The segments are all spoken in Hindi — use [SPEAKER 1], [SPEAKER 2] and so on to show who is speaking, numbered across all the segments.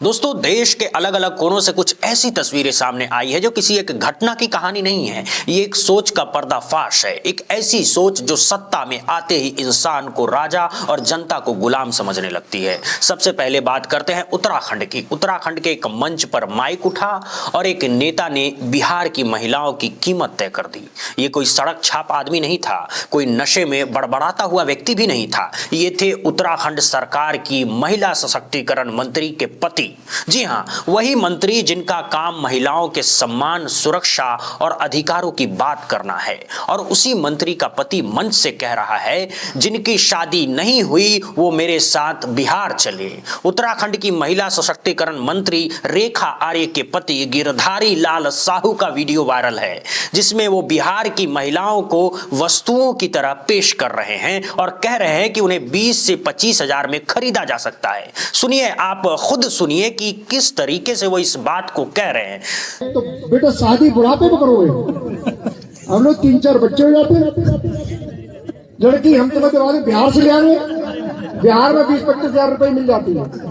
[SPEAKER 1] दोस्तों, देश के अलग अलग कोनों से कुछ ऐसी तस्वीरें सामने आई है जो किसी एक घटना की कहानी नहीं है। ये एक सोच का पर्दाफाश है। एक ऐसी सोच जो सत्ता में आते ही इंसान को राजा और जनता को गुलाम समझने लगती है। सबसे पहले बात करते हैं उत्तराखंड की। उत्तराखंड के एक मंच पर माइक उठा और एक नेता ने बिहार की महिलाओं की कीमत तय कर दी। ये कोई सड़क छाप आदमी नहीं था, कोई नशे में बड़बड़ाता हुआ व्यक्ति भी नहीं था। ये थे उत्तराखंड सरकार की महिला सशक्तिकरण मंत्री के पति। जी हां, वही मंत्री जिनका काम महिलाओं के सम्मान, सुरक्षा और अधिकारों की बात करना है। और उसी मंत्री का पति मंच से कह रहा है, जिनकी शादी नहीं हुई वो मेरे साथ बिहार चले। उत्तराखंड की महिला सशक्तिकरण मंत्री रेखा आर्य के पति गिरधारी लाल साहू का वीडियो वायरल है, जिसमें वो बिहार की महिलाओं को वस्तुओं की तरह पेश कर रहे हैं और कह रहे हैं कि उन्हें 20 से 25 हजार में खरीदा जा सकता है। सुनिए, आप खुद सुनिए कि किस तरीके से वो इस बात को कह रहे हैं।
[SPEAKER 2] तो बेटा शादी बुढ़ापे में करोगे? हम लोग 3-4 बच्चे हो जाते हैं। लड़की हम तुम्हें बिहार से ले आएंगे, बिहार में 20-25 हजार रुपए मिल जाती है।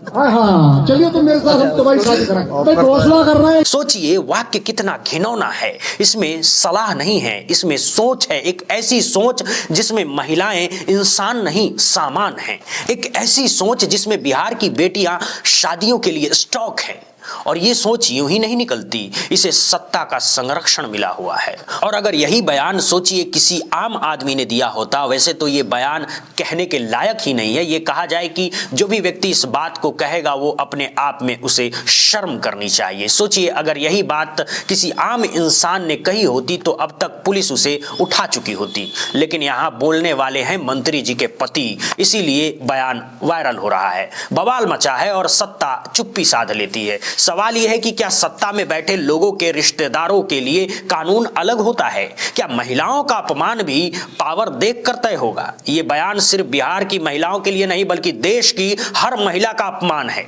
[SPEAKER 2] हाँ, चलिए तो मेरे साथ हम तुम्हारी शादी कराएंगे। घोषणा कर रहे हैं।
[SPEAKER 1] सोचिए, वाक्य कितना घिनौना है। इसमें सलाह नहीं है, इसमें सोच है। एक ऐसी सोच जिसमें महिलाएं इंसान नहीं सामान हैं। एक ऐसी सोच जिसमें बिहार की बेटियां शादियों के लिए स्टॉक हैं। और ये सोच यूं ही नहीं निकलती, इसे सत्ता का संरक्षण मिला हुआ है। और अगर यही बयान सोचिए किसी आम आदमी ने दिया होता, वैसे तो ये बयान कहने के लायक ही नहीं है। ये कहा जाए कि जो भी व्यक्ति इस बात को कहेगा वो अपने आप में उसे शर्म करनी चाहिए। सोचिए, अगर यही बात किसी आम इंसान ने कही होती तो अब तक पुलिस उसे उठा चुकी होती। लेकिन यहाँ बोलने वाले हैं मंत्री जी के पति, इसीलिए बयान वायरल हो रहा है, बवाल मचा है और सत्ता चुप्पी साध लेती है। सवाल यह है कि क्या सत्ता में बैठे लोगों के रिश्तेदारों के लिए कानून अलग होता है? क्या महिलाओं का अपमान भी पावर देखकर तय होगा? यह बयान सिर्फ बिहार की महिलाओं के लिए नहीं बल्कि देश की हर महिला का अपमान है।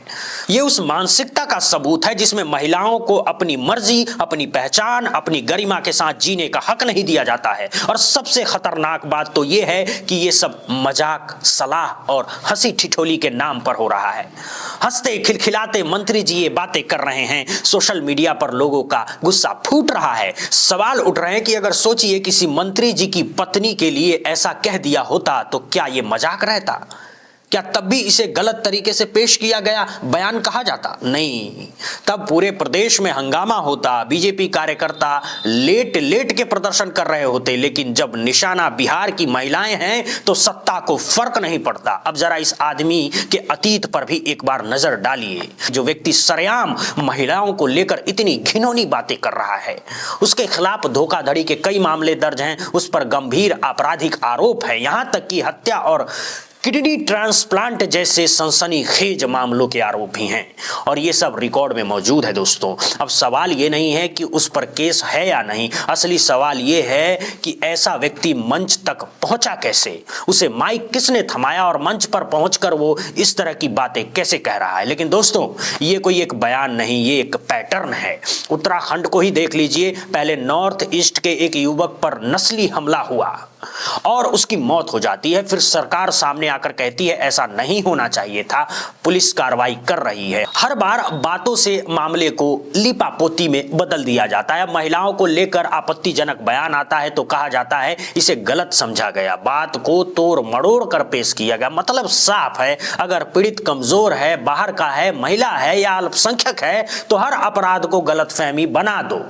[SPEAKER 1] यह उस मानसिकता का सबूत है जिसमें महिलाओं को अपनी मर्जी, अपनी पहचान, अपनी गरिमा के साथ जीने का हक नहीं दिया जाता है। और सबसे खतरनाक बात तो यह है कि यह सब मजाक, सलाह और हंसी ठिठोली के नाम पर हो रहा है। हंसते खिलखिलाते मंत्री जी ये बातें कर रहे हैं, सोशल मीडिया पर लोगों का गुस्सा फूट रहा है। सवाल उठ रहे हैं कि अगर सोचिए किसी मंत्री जी की पत्नी के लिए ऐसा कह दिया होता तो क्या यह मजाक रहता? क्या तब भी इसे गलत तरीके से पेश किया गया बयान कहा जाता? नहीं, तब पूरे प्रदेश में हंगामा होता, बीजेपी कार्यकर्ता लेट लेट के प्रदर्शन कर रहे होते। लेकिन जब निशाना बिहार की महिलाएं हैं तो सत्ता को फर्क नहीं पड़ता। अब जरा इस आदमी के अतीत पर भी एक बार नजर डालिए। जो व्यक्ति सरेआम महिलाओं को लेकर इतनी घिनौनी बातें कर रहा है, उसके खिलाफ धोखाधड़ी के कई मामले दर्ज हैं, उस पर गंभीर आपराधिक आरोप है, यहां तक कि हत्या और किडनी ट्रांसप्लांट जैसे सनसनीखेज मामलों के आरोप भी हैं। और ये सब रिकॉर्ड में मौजूद है। दोस्तों, अब सवाल ये नहीं है कि उस पर केस है या नहीं, असली सवाल ये है कि ऐसा व्यक्ति मंच तक पहुंचा कैसे, उसे माइक किसने थमाया और मंच पर पहुंचकर वो इस तरह की बातें कैसे कह रहा है। लेकिन दोस्तों, ये कोई एक बयान नहीं, ये एक पैटर्न है। उत्तराखंड को ही देख लीजिए। पहले नॉर्थ ईस्ट के एक युवक पर नस्ली हमला हुआ और उसकी मौत हो जाती है। फिर सरकार सामने आकर कहती है ऐसा नहीं होना चाहिए था, पुलिस कार्रवाई कर रही है। हर बार बातों से मामले को लिपापोती में बदल दिया जाता है। महिलाओं को लेकर आपत्तिजनक बयान आता है तो कहा जाता है इसे गलत समझा गया, बात को तोड़ मड़ोड़ कर पेश किया गया। मतलब साफ है, अगर पीड़ित कमजोर है, बाहर का है, महिला है या अल्पसंख्यक है तो हर अपराध को गलतफहमी बना दो।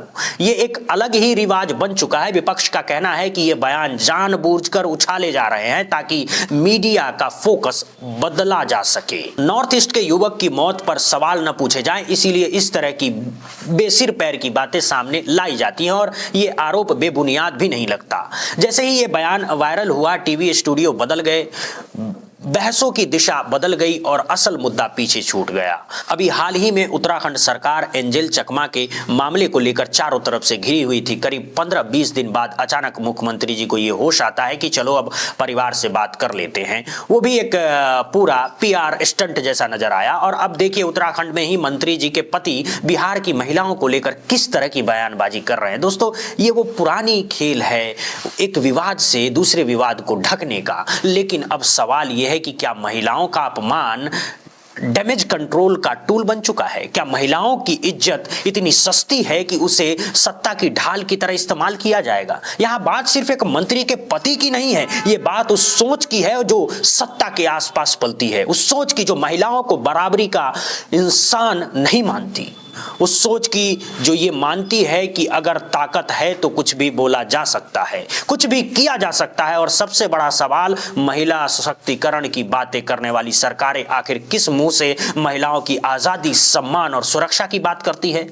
[SPEAKER 1] ये एक अलग ही रिवाज बन चुका है। विपक्ष का कहना है कि यह बयान जानबूझकर उछाले जा रहे हैं ताकि मीडिया का फोकस बदला जा सके। नॉर्थ ईस्ट के युवक की मौत पर सवाल न पूछे जाएं, इसीलिए इस तरह की बेसिर पैर की बातें सामने लाई जाती हैं और ये आरोप बेबुनियाद भी नहीं लगता। जैसे ही ये बयान वायरल हुआ, टीवी स्टूडियो बदल गए, बहसों की दिशा बदल गई और असल मुद्दा पीछे छूट गया। अभी हाल ही में उत्तराखंड सरकार एंजेल चकमा के मामले को लेकर चारों तरफ से घिरी हुई थी। करीब 15-20 दिन बाद अचानक मुख्यमंत्री जी को ये होश आता है कि चलो अब परिवार से बात कर लेते हैं। वो भी एक पूरा पीआर स्टंट जैसा नजर आया। और अब देखिए, उत्तराखंड में ही मंत्री जी के पति बिहार की महिलाओं को लेकर किस तरह की बयानबाजी कर रहे हैं। दोस्तों, ये वो पुरानी खेल है, एक विवाद से दूसरे विवाद को ढकने का। लेकिन अब सवाल यह है कि क्या महिलाओं का अपमान डैमेज कंट्रोल का टूल बन चुका है? क्या महिलाओं की इज्जत इतनी सस्ती है कि उसे सत्ता की ढाल की तरह इस्तेमाल किया जाएगा? यहां बात सिर्फ एक मंत्री के पति की नहीं है, यह बात उस सोच की है जो सत्ता के आसपास पलती है, उस सोच की जो महिलाओं को बराबरी का इंसान नहीं मानती, उस सोच की जो ये मानती है कि अगर ताकत है तो कुछ भी बोला जा सकता है, कुछ भी किया जा सकता है। और सबसे बड़ा सवाल, महिला सशक्तिकरण की बातें करने वाली सरकारें आखिर किस मुंह से महिलाओं की आजादी, सम्मान और सुरक्षा की बात करती है?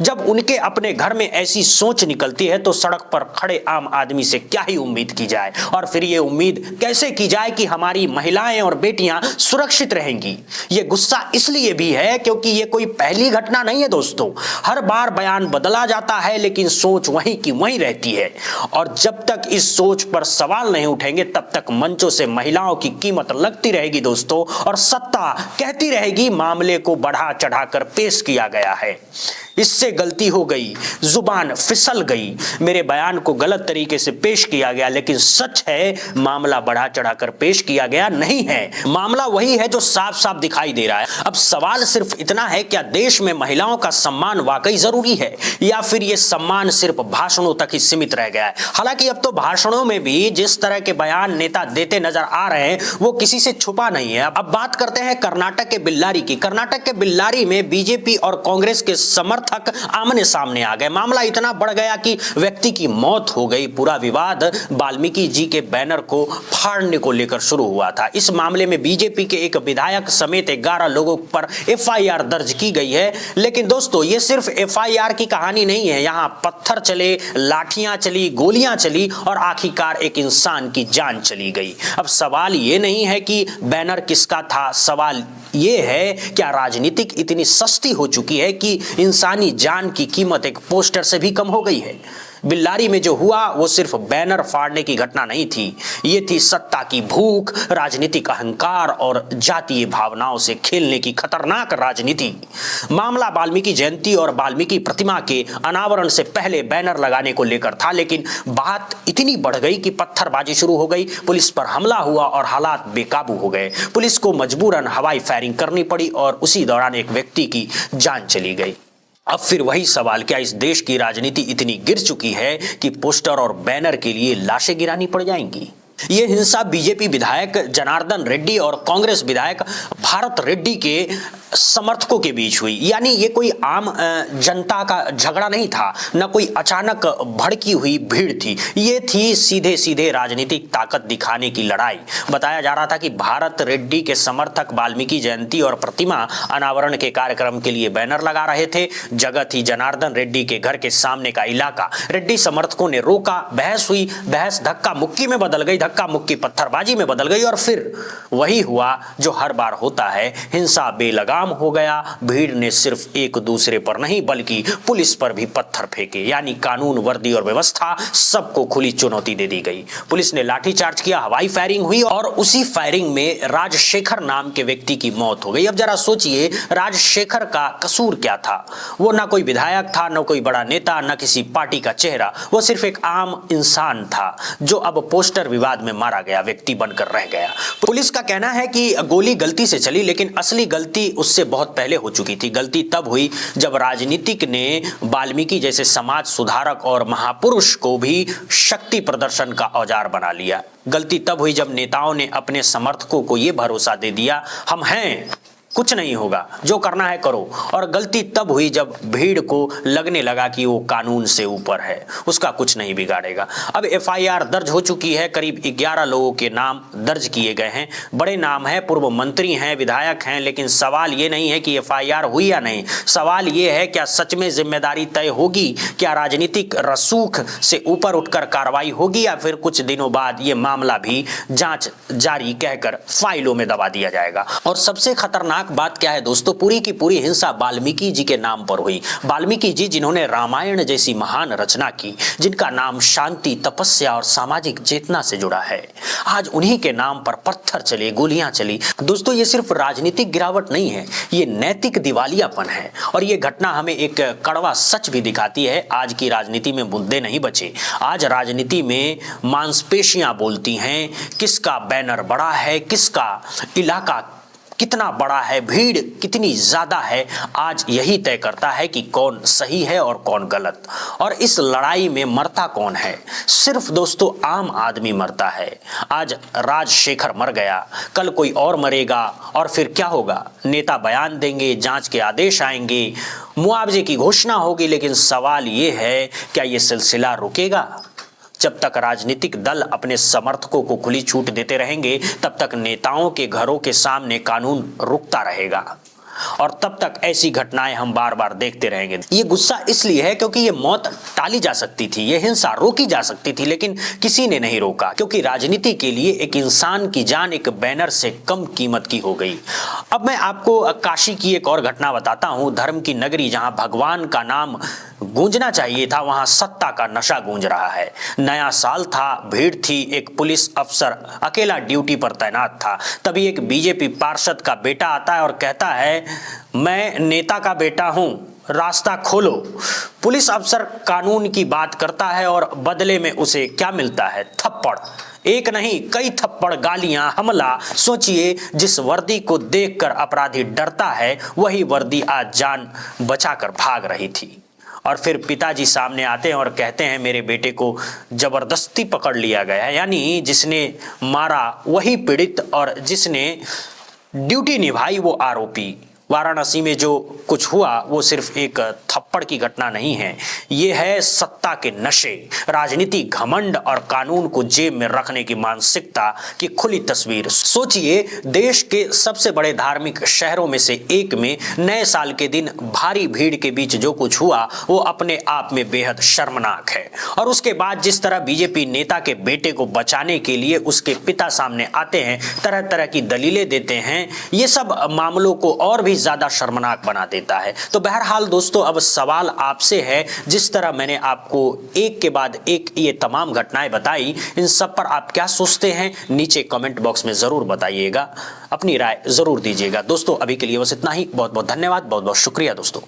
[SPEAKER 1] जब उनके अपने घर में ऐसी सोच निकलती है तो सड़क पर खड़े आम आदमी से क्या ही उम्मीद की जाए, और फिर ये उम्मीद कैसे की जाए कि हमारी महिलाएं और बेटियां सुरक्षित रहेंगी? ये गुस्सा इसलिए भी है क्योंकि ये कोई पहली घटना नहीं है दोस्तों। हर बार बयान बदला जाता है लेकिन सोच वहीं की वहीं रहती है, और जब तक इस सोच पर सवाल नहीं उठेंगे तब तक मंचों से महिलाओं की कीमत लगती रहेगी दोस्तों, और सत्ता कहती रहेगी मामले को बढ़ा चढ़ाकर पेश किया गया है, इससे गलती हो गई, जुबान फिसल गई, मेरे बयान को गलत तरीके से पेश किया गया। लेकिन सच है, मामला बढ़ा चढ़ाकर पेश किया गया नहीं है, मामला वही है जो साफ साफ दिखाई दे रहा है। अब सवाल सिर्फ इतना है, क्या देश में महिलाओं का सम्मान वाकई जरूरी है, या फिर यह सम्मान सिर्फ भाषणों तक ही सीमित रह गया है? हालांकि अब तो भाषणों में भी जिस तरह के बयान नेता देते नजर आ रहे हैं वो किसी से छुपा नहीं है। अब बात करते हैं कर्नाटक के बेल्लारी की। कर्नाटक के बेल्लारी में बीजेपी और कांग्रेस के समर्थक आमने सामने आ गए। मामला इतना बढ़ गया कि व्यक्ति की मौत हो गई। पूरा विवाद वाल्मीकि जी के बैनर को फाड़ने को लेकर शुरू हुआ था। इस मामले में बीजेपी के एक विधायक समेत 11 लोगों पर एफआईआर दर्ज की गई है। लेकिन दोस्तों, ये सिर्फ एफआईआर की कहानी नहीं है। यहां पत्थर चले, लाठियां चली, गोलियां चली और आखिरकार एक इंसान की जान चली गई। अब सवाल ये नहीं है कि बैनर किसका था, सवाल ये है क्या राजनीतिक इतनी सस्ती हो चुकी है कि इंसानी जान की कीमत एक पोस्टर से भी कम हो गई है? बेल्लारी में जो हुआ वो सिर्फ बैनर फाड़ने की घटना नहीं थी, ये थी सत्ता की भूख, राजनीतिक अहंकार और जातीय भावनाओं से खेलने की खतरनाक राजनीति। मामला वाल्मीकि जयंती और वाल्मीकि प्रतिमा के अनावरण से पहले बैनर लगाने को लेकर था, लेकिन बात इतनी बढ़ गई कि पत्थरबाजी शुरू हो गई, पुलिस पर हमला हुआ और हालात बेकाबू हो गए। पुलिस को मजबूरन हवाई फायरिंग करनी पड़ी और उसी दौरान एक व्यक्ति की जान चली गई। अब फिर वही सवाल, क्या इस देश की राजनीति इतनी गिर चुकी है कि पोस्टर और बैनर के लिए लाशें गिरानी पड़ जाएंगी? ये हिंसा बीजेपी विधायक जनार्दन रेड्डी और कांग्रेस विधायक भारत रेड्डी के समर्थकों के बीच हुई। यानी ये कोई आम जनता का झगड़ा नहीं था, न कोई अचानक भड़की हुई भीड़ थी, ये थी सीधे सीधे राजनीतिक ताकत दिखाने की लड़ाई। बताया जा रहा था कि भारत रेड्डी के समर्थक वाल्मीकि जयंती और प्रतिमा अनावरण के कार्यक्रम के लिए बैनर लगा रहे थे। जगह थी जनार्दन रेड्डी के घर के सामने का इलाका। रेड्डी समर्थकों ने रोका, बहस हुई, बहस धक्का मुक्की में बदल गई, धक्का मुक्की पत्थरबाजी में बदल गई, और फिर वही हुआ जो हर बार होता है, हिंसा बेलगाम हो गया। भीड़ ने सिर्फ एक दूसरे पर नहीं बल्कि पुलिस पर भी पत्थर फेंके, यानी कानून, वर्दी और व्यवस्था सबको खुली चुनौती दे दी गई। पुलिस ने लाठीचार्ज किया, हवाई फायरिंग हुई और उसी फायरिंग में राजशेखर नाम के व्यक्ति की मौत हो गई। अब जरा सोचिए, राजशेखर का कसूर क्या था? वो ना कोई विधायक था, ना कोई बड़ा नेता, ना किसी पार्टी का चेहरा, वो सिर्फ एक आम इंसान था जो अब पोस्टर विवाद में मारा गया व्यक्ति बनकर रह गया। पुलिस का कहना है कि गोली गलती से चली, लेकिन असली गलती उससे बहुत पहले हो चुकी थी। गलती तब हुई जब राजनीतिक ने वाल्मीकि जैसे समाज सुधारक और महापुरुष को भी शक्ति प्रदर्शन का औजार बना लिया। गलती तब हुई जब नेताओं ने अपने समर्थकों को यह भरोसा दे दिया, हम हैं, कुछ नहीं होगा, जो करना है करो। और गलती तब हुई जब भीड़ को लगने लगा कि वो कानून से ऊपर है, उसका कुछ नहीं बिगाड़ेगा। अब एफआईआर दर्ज हो चुकी है, करीब 11 लोगों के नाम दर्ज किए गए हैं। बड़े नाम हैं, पूर्व मंत्री हैं, विधायक हैं, लेकिन सवाल ये नहीं है कि एफआईआर हुई या नहीं, सवाल ये है क्या सच में जिम्मेदारी तय होगी, क्या राजनीतिक रसूख से ऊपर उठकर कार्रवाई होगी, या फिर कुछ दिनों बाद ये मामला भी जांच जारी कहकर फाइलों में दबा दिया जाएगा। और सबसे खतरनाक बात क्या है दोस्तों, पूरी की पूरी हिंसा वाल्मीकि जी के नाम पर हुई। वाल्मीकि जी जिन्होंने रामायण जैसी महान रचना की, जिनका नाम शांति, तपस्या और सामाजिक चेतना से जुड़ा है, आज उन्हीं के नाम पर पत्थर चले, गोलियां चली। दोस्तों, ये सिर्फ राजनीतिक गिरावट नहीं है, ये नैतिक दिवालियापन है। और ये घटना हमें एक कड़वा सच भी दिखाती है, आज की राजनीति में मुद्दे नहीं बचे। आज राजनीति में मांसपेशियां बोलती हैं, किसका बैनर बड़ा है, किसका इलाका कितना बड़ा है, भीड़ कितनी ज्यादा है, आज यही तय करता है कि कौन सही है और कौन गलत। और इस लड़ाई में मरता कौन है? सिर्फ दोस्तों आम आदमी मरता है। आज राजशेखर मर गया, कल कोई और मरेगा, और फिर क्या होगा? नेता बयान देंगे, जांच के आदेश आएंगे, मुआवजे की घोषणा होगी, लेकिन सवाल यह है क्या यह सिलसिला रुकेगा? जब तक राजनीतिक दल अपने समर्थकों को खुली छूट देते रहेंगे, तब तक नेताओं के घरों के सामने कानून रुकता रहेगा, और तब तक ऐसी घटनाएं हम बार बार देखते रहेंगे। ये गुस्सा इसलिए है क्योंकि ये मौत टाली जा सकती थी, ये हिंसा रोकी जा सकती थी, लेकिन किसी ने नहीं रोका, क्योंकि राजनीति के लिए एक इंसान की जान एक बैनर से कम कीमत की हो गई। अब मैं आपको काशी की एक और घटना बताता हूं। धर्म की नगरी, जहां भगवान का नाम गूंजना चाहिए था, वहां सत्ता का नशा गूंज रहा है। नया साल था, भीड़ थी, एक पुलिस अफसर अकेला ड्यूटी पर तैनात था। तभी एक बीजेपी पार्षद का बेटा आता है और कहता है, मैं नेता का बेटा हूं, रास्ता खोलो। पुलिस अफसर कानून की बात करता है और बदले में उसे क्या मिलता है? थप्पड़। एक नहीं, कई थप्पड़, गालियां, हमला। सोचिए, जिस वर्दी को देखकर अपराधी डरता है, वही वर्दी आज जान बचाकर भाग रही थी। और फिर पिताजी सामने आते हैं और कहते हैं, मेरे बेटे को जबरदस्ती पकड़ लिया गया है। यानी जिसने मारा वही पीड़ित और जिसने ड्यूटी निभाई वो आरोपी। वाराणसी में जो कुछ हुआ वो सिर्फ एक थप्पड़ की घटना नहीं है, ये है सत्ता के नशे, राजनीति, घमंड और कानून को जेब में रखने की मानसिकता की खुली तस्वीर। सोचिए, देश के सबसे बड़े धार्मिक शहरों में से एक में नए साल के दिन भारी भीड़ के बीच जो कुछ हुआ वो अपने आप में बेहद शर्मनाक है। और उसके बाद जिस तरह बीजेपी नेता के बेटे को बचाने के लिए उसके पिता सामने आते हैं, तरह तरह की दलीलें देते हैं, ये सब मामलों को और भी ज्यादा शर्मनाक बना देता है। तो बहरहाल दोस्तों, अब सवाल आपसे है, जिस तरह मैंने आपको एक के बाद एक ये तमाम घटनाएं बताई, इन सब पर आप क्या सोचते हैं? नीचे कमेंट बॉक्स में जरूर बताइएगा, अपनी राय जरूर दीजिएगा। दोस्तों अभी के लिए बस इतना ही। बहुत बहुत धन्यवाद, बहुत बहुत शुक्रिया दोस्तों।